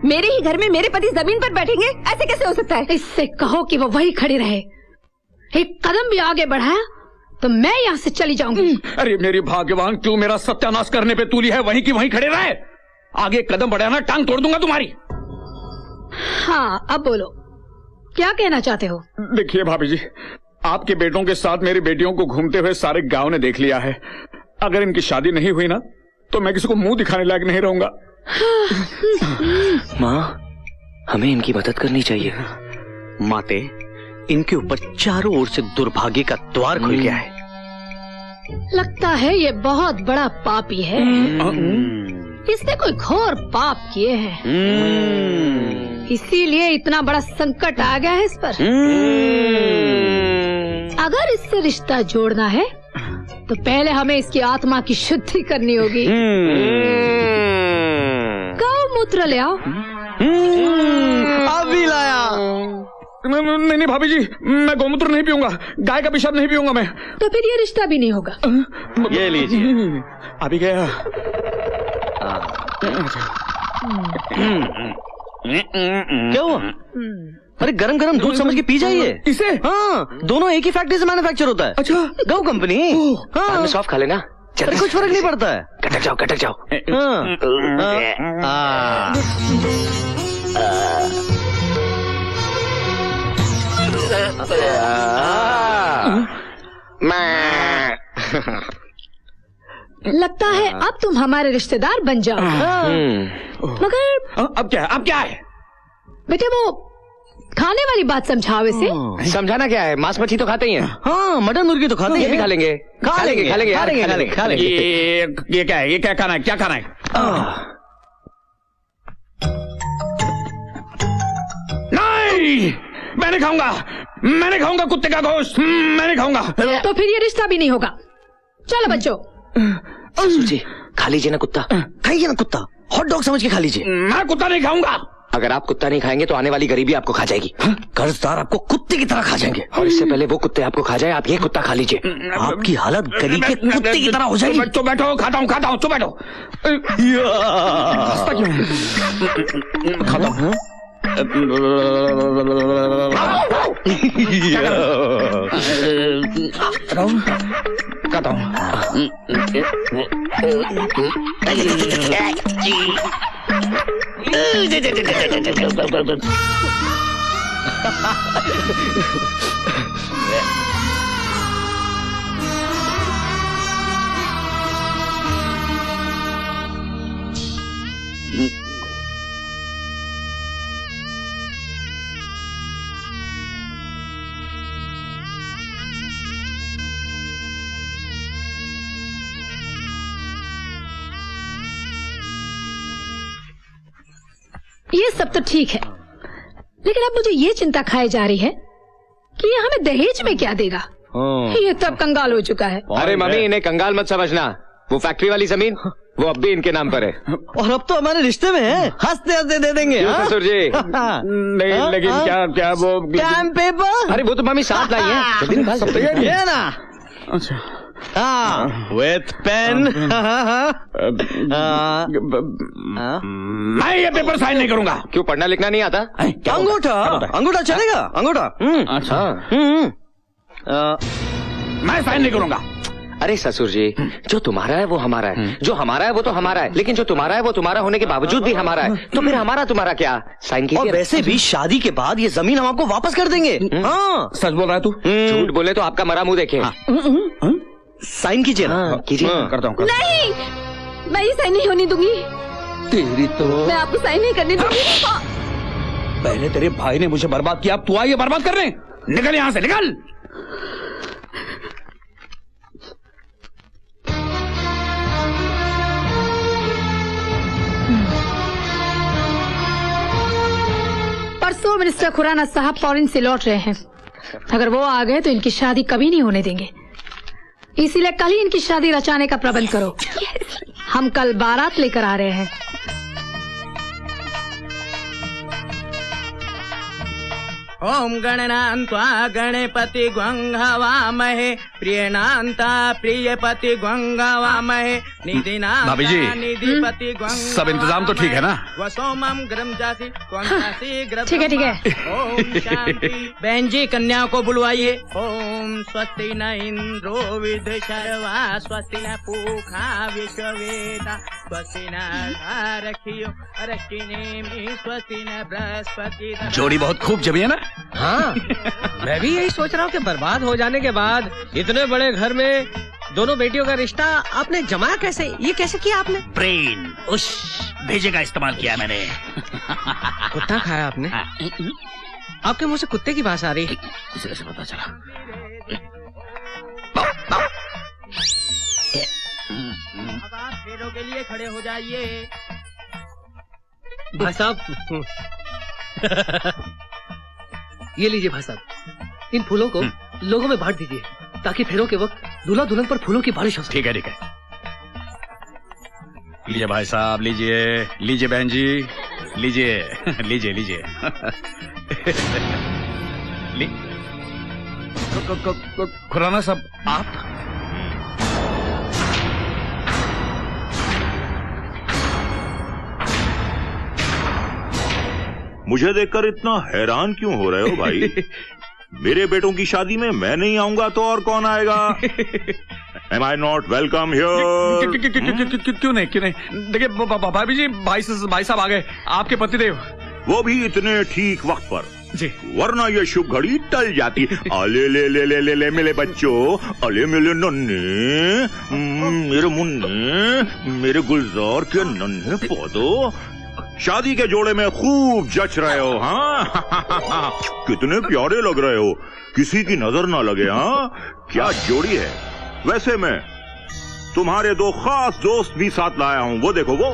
मेरे ही घर में मेरे पति जमीन पर बैठेंगे, ऐसे कैसे हो सकता है? इससे कहो कि वो वही खड़ी रहे। एक कदम भी आगे बढ़ाया तो मैं यहाँ से चली जाऊंगी। अरे मेरी भाग्यवान, तू मेरा सत्यानाश करने पे तुली है, वहीं की वहीं खड़े रहे। आगे कदम बढ़ाना, टांग तोड़ दूंगा तुम्हारी। हाँ, अब बोलो, क्या कहना चाहते हो? देखिए भाभी जी, आपके बेटों के साथ मेरी बेटियों को घूमते हुए सारे गांव ने देख लिया है। अगर इनकी शादी नहीं हुई ना तो मैं किसी को मुंह दिखाने लायक नहीं रहूंगा। माँ, हमें इनकी मदद करनी चाहिए। माते, इनके ऊपर चारों ओर से दुर्भाग्य का द्वार खुल गया है। लगता है ये बहुत बड़ा पापी है। इसने कोई घोर पाप किए हैं, इसीलिए इतना बड़ा संकट आ गया है इस पर। अगर इससे रिश्ता जोड़ना है तो पहले हमें इसकी आत्मा की शुद्धि करनी होगी। गौमूत्र ले आओ। अभी लाया। नहीं भाभी जी, मैं गौमूत्र नहीं पीऊंगा, गाय का पेशाब नहीं पीऊंगा मैं। तो फिर ये रिश्ता भी नहीं होगा। ये लीजिए। अभी गया। क्या हुआ? अरे गरम गरम दूध समझ के पी जाइए इसे। हाँ, दोनों एक ही फैक्ट्री से मैन्युफैक्चर होता है। अच्छा, गौ कंपनी। बाद में सॉफ्ट खा लेना। अरे कुछ फर्क नहीं पड़ता है। कटक जाओ, कटक जाओ। लगता है अब तुम हमारे रिश्तेदार बन जाओ। मगर अब क्या है? अब क्या है? बेटे वो खाने वाली बात समझाओ इसे। समझाना क्या है, मांस मछली तो खाते ही हैं। हाँ, मटन मुर्गी तो खाते ये हैं। भी खा लेंगे, खा लेंगे, खा लेंगे, खा लेंगे, खा लेंगे, खा लेंगे। ये क्या है? ये क्या खाना है? क्या खाना है? नहीं, मैं नहीं खाऊंगा। मैं नहीं खाऊंगा कुत्ते का गोश्त। मैं नहीं खाऊंगा। तो फिर ये रिश्ता भी नहीं होगा। चलो बच्चों। ससुर जी, खा लीजिए ना कुत्ता। खाइए ना कुत्ता, हॉट डॉग समझ के खा लीजिए। मैं कुत्ता नहीं खाऊंगा। अगर आप कुत्ता नहीं खाएंगे तो आने वाली गरीबी आपको खा जाएगी। कर्जदार आपको कुत्ते की तरह खा जाएंगे। और इससे पहले वो कुत्ते आपको खा जाए, आप ये कुत्ता खा लीजिए। आपकी हालत गली के कुत्ते की तरह हो जाएगी। तो बैठो, खाता हूँ, तो बैठो। खाता हूँ। खाता हूँ। ये सब तो ठीक है, लेकिन अब मुझे ये चिंता खाई जा रही है कि ये हमें दहेज में क्या देगा। ये तब कंगाल हो चुका है। अरे मम्मी, इन्हें कंगाल मत समझना। वो फैक्ट्री वाली जमीन वो अब भी इनके नाम पर है। और अब तो हमारे रिश्ते में है, हंसते हंसते दे देंगे। ससुर जी। नहीं, लेकिन क्या वो स्टैम्प पेपर। अरे वो तो मम्मी साथ लाई है, जल्दी निकाल सकते हैं। ये ना। अच्छा, विथ पेन। मैं ये पेपर साइन नहीं करूंगा। क्यों, पढ़ना लिखना नहीं आता? अंगूठा, अंगूठा चलेगा, अंगूठा। अच्छा, मैं साइन नहीं करूंगा। अरे ससुर जी, जो तुम्हारा है वो हमारा है, जो हमारा है वो तो हमारा है, लेकिन जो तुम्हारा है वो तुम्हारा होने के बावजूद भी हमारा है, तो फिर हमारा तुम्हारा क्या? साइन कीजिए। और वैसे भी शादी के बाद ये जमीन हम आपको वापस कर देंगे। हाँ, सच बोल रहा है तू? झूठ बोले तो आपका मरा मुंह देखे। साइन कीजिए ना। कीजिए। करता हूँ। नहीं, मैं ये साइन नहीं होने दूंगी। तेरी तो मैं आपको साइन नहीं करने दूंगी। पहले तेरे भाई ने मुझे बर्बाद किया, अब तू आई है बर्बाद करने। निकल यहाँ से, निकल। परसों मिनिस्टर खुराना साहब फॉरेन से लौट रहे हैं। अगर वो आ गए तो इनकी शादी कभी नहीं होने देंगे, इसीलिए कल ही इनकी शादी रचाने का प्रबंध करो। हम कल बारात लेकर आ रहे हैं। ओम गणनान्त्वा गणपति ग्वं हवामहे प्रियनांता प्रियपति गंगावामहे निधिनांता भाभी जी, निधिपति सब इंतजाम तो ठीक है ना? वसोमम ग्रम जासी कौनसी ग्रम ठीक है, ठीक है। ओम शांति। बहन जी कन्या को बुलवाइए। ओम स्वस्ति न इंद्रो विद शर्वा स्वस्ति न पूखा विश्ववेदा स्वस्ति न रखियो रखिने स्वस्ति न बृहस्पति। जोड़ी बहुत खूब जमी है ना? हाँ, मैं भी यही सोच रहा हूँ कि बर्बाद हो जाने के बाद इतने बड़े घर में दोनों बेटियों का रिश्ता आपने जमाया कैसे? ये कैसे किया आपने? ब्रेन, उस भेजे का इस्तेमाल किया मैंने। कुत्ता खाया आपने? आपके मुंह से कुत्ते की बात आ रही। इसे कैसे पता चला? अब आप फेरों के लिए खड़े हो जाइए। भाई साहब, ये लीजिए भाई साहब, इन फूलों को लोगों में बांट दीजिए ताकि फेरों के वक्त दूल्हा दुल्हन पर फूलों की बारिश हो सके। ठीक है, ठीक है। लीजिए भाई साहब, लीजिए लीजिए बहन जी, लीजिए लीजिए लीजिए। खुराना साहब, आप? मुझे देखकर इतना हैरान क्यों हो रहे हो भाई? मेरे बेटों की शादी में मैं नहीं आऊंगा तो और कौन आएगा? Am I not welcome here? क्यों नहीं, क्यों नहीं? देखिए भाभी जी, भाई साहब आ गए, आपके पतिदेव। वो भी इतने ठीक वक्त पर जी। वरना ये शुभ घड़ी टल जाती। अले ले ले ले ले ले मेरे बच्चों, अले मेरे नन्हे, मेरे मुन्ने, मेरे गुलजार के नन्हे पौधों, शादी के जोड़े में खूब जच रहे हो। हाँ कितने प्यारे लग रहे हो, किसी की नजर ना लगे। हाँ क्या जोड़ी है। वैसे मैं तुम्हारे दो खास दोस्त भी साथ लाया हूँ, वो देखो वो।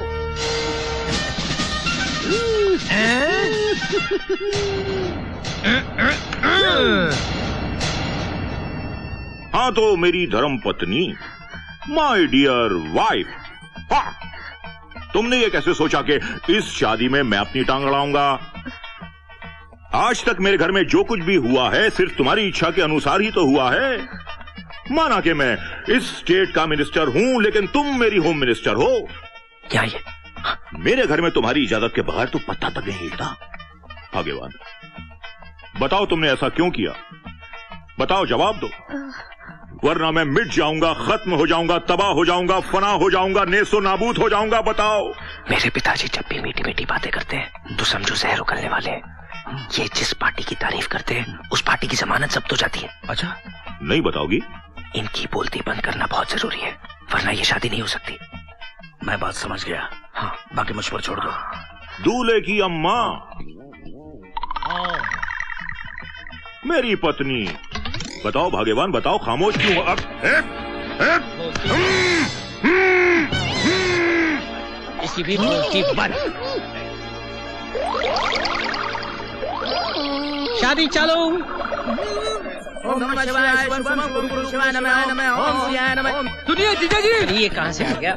हाँ तो मेरी धर्म पत्नी, माय डियर वाइफ। हाँ तुमने ये कैसे सोचा कि इस शादी में मैं अपनी टांग अड़ाऊंगा? आज तक मेरे घर में जो कुछ भी हुआ है सिर्फ तुम्हारी इच्छा के अनुसार ही तो हुआ है। माना कि मैं इस स्टेट का मिनिस्टर हूं, लेकिन तुम मेरी होम मिनिस्टर हो। क्या ये? मेरे घर में तुम्हारी इजाजत के बगैर तो पत्ता तक नहीं हिलता। भाग्यवान, बताओ तुमने ऐसा क्यों किया? बताओ, जवाब दो, वरना मैं मिट जाऊंगा, खत्म हो जाऊंगा, तबाह हो जाऊंगा, फना हो जाऊंगा, नेस्तो नाबूद हो जाऊंगा। बताओ। मेरे पिताजी जब भी मीठी मीठी बातें करते हैं तो समझो जहर उगलने वाले हैं। ये जिस पार्टी की तारीफ करते हैं उस पार्टी की जमानत जब्त हो जाती है। अच्छा, नहीं बताओगी? इनकी बोलती बंद करना बहुत जरूरी है, वरना ये शादी नहीं हो सकती। मैं बात समझ गया। हाँ, बाकी मुझ पर छोड़ दो। दूल्हे की अम्मा, मेरी पत्नी, बताओ भाग्यवान, बताओ, खामोश क्यों? अब इसकी भी बोलती बंद। शादी चालू। ओम नमः शिवाय, शुभम गुरु शिवाय नमः, नमः ओम शिवाय नमः। सुनिए जीजा जी, ये कहाँ से आ गया?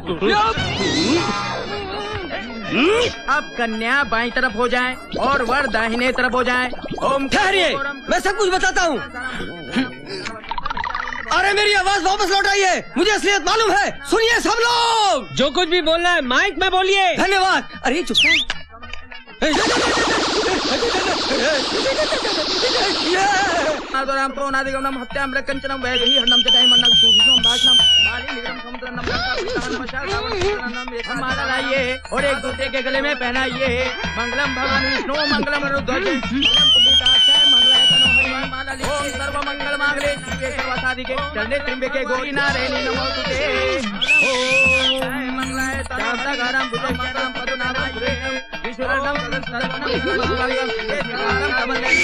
अब कन्या बाईं तरफ हो जाए और वर दाहिने तरफ हो जाए। ओम ठहरिए, मैं सब कुछ बताता हूँ। अरे मेरी आवाज वापस लौट आई है, मुझे असलियत मालूम है। सुनिए सब लोग, जो कुछ भी बोलना है माइक में बोलिए। धन्यवाद। अरे चुप आदराम प्रोनादिगमनम हत्याम रकंचनम वैदेही हरणम जटाय मन्नम सूजिसम भाषणम माली निगम समुद्रनम नमः हमारा लाइए और एक दूसरे के गले में पहनाइए। मंगलम भगवान विष्णु मंगलम रुद्रज मंगलम पुण्डिताक्षय मंगलाय तनो हरिवान माला लिखिए। ओम सर्व मंगल मांगले शिवे सर्वसाधिके शरणे त्र्यंबके गौरी नारायणी नमोस्तुते। ओम मंगलाय तनो हरिवान भुजंगम पदनाभं विश्वरण्यम सर्वनम मंगलम देवनाम कमलम।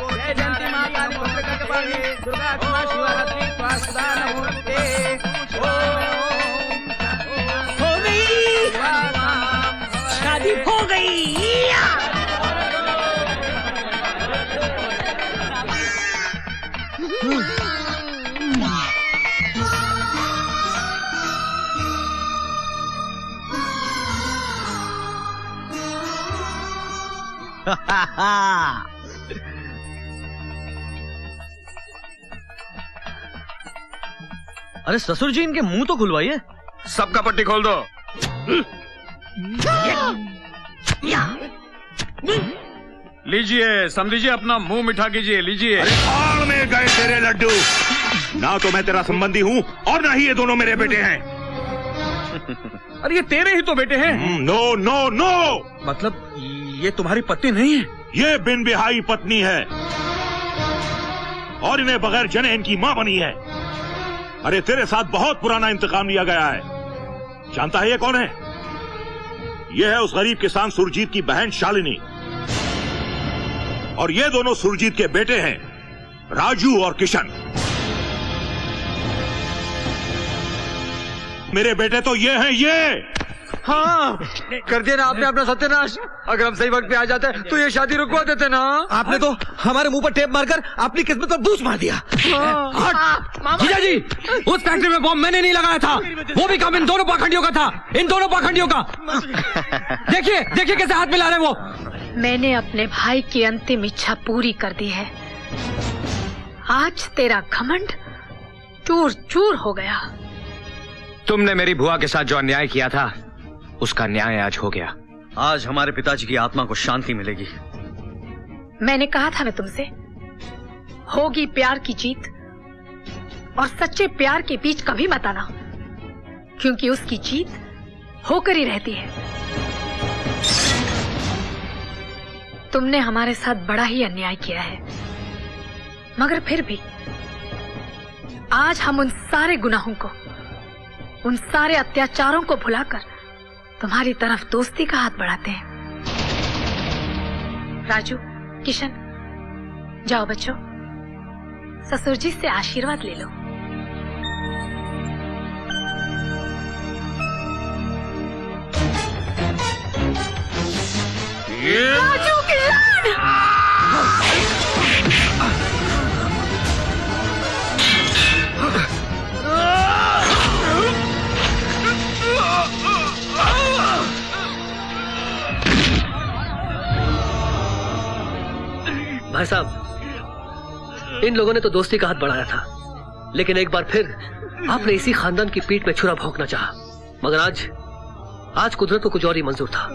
जय जयंती मां काली भद्रकाली पाणी दुर्गा क्षमा शिवरात्रि स्वास्ता नमोस्ते। हो गई शादी, हो गई। अरे ससुर जी, इनके मुंह तो खुलवाइए। सबका पट्टी खोल दो। लीजिए, समझिए, अपना मुंह मीठा कीजिए, लीजिए। भाड़ में गए तेरे लड्डू। ना तो मैं तेरा संबंधी हूँ और ना ही ये दोनों मेरे बेटे हैं। अरे ये तेरे ही तो बेटे हैं। नो नो नो, मतलब ये तुम्हारी पत्नी नहीं है? ये बिन बिहाई पत्नी है और इन्हें बगैर जने इनकी माँ बनी है। अरे तेरे साथ बहुत पुराना इंतकाम लिया गया है। जानता है ये कौन है? ये है उस गरीब किसान सुरजीत की बहन शालिनी, और ये दोनों सुरजीत के बेटे हैं, राजू और किशन। मेरे बेटे तो ये हैं, ये। हाँ, कर दिया ना आपने अपना सत्यानाश। अगर हम सही वक्त पे आ जाते तो ये शादी रुकवा देते ना। आपने तो हमारे मुंह पर टेप मारकर अपनी किस्मत पर बूझ मार दिया। जीजा जी, उस फैक्ट्री में बॉम्ब मैंने नहीं लगाया था, वो भी काम इन दोनों पाखंडियों का था, इन दोनों पाखंडियों का। देखिए देखिए कैसे हाथ मिला रहे वो। मैंने अपने भाई की अंतिम इच्छा पूरी कर दी है। आज तेरा घमंड चूर चूर हो गया। तुमने मेरी बुआ के साथ जो अन्याय किया था, उसका न्याय आज हो गया। आज हमारे पिताजी की आत्मा को शांति मिलेगी। मैंने कहा था ना तुमसे, होगी प्यार की जीत, और सच्चे प्यार के बीच कभी मत आना, क्योंकि उसकी जीत होकर ही रहती है। तुमने हमारे साथ बड़ा ही अन्याय किया है, मगर फिर भी आज हम उन सारे गुनाहों को, उन सारे अत्याचारों को भुलाकर तुम्हारी तरफ दोस्ती का हाथ बढ़ाते हैं। राजू, किशन, जाओ बच्चों, ससुर जी से आशीर्वाद ले लो। राजू, किशन! भाई साहब, इन लोगों ने तो दोस्ती का हाथ बढ़ाया था, लेकिन एक बार फिर आपने इसी खानदान की पीठ में छुरा भोंकना चाहा। मगर आज कुदरत को कुछ और ही मंजूर था।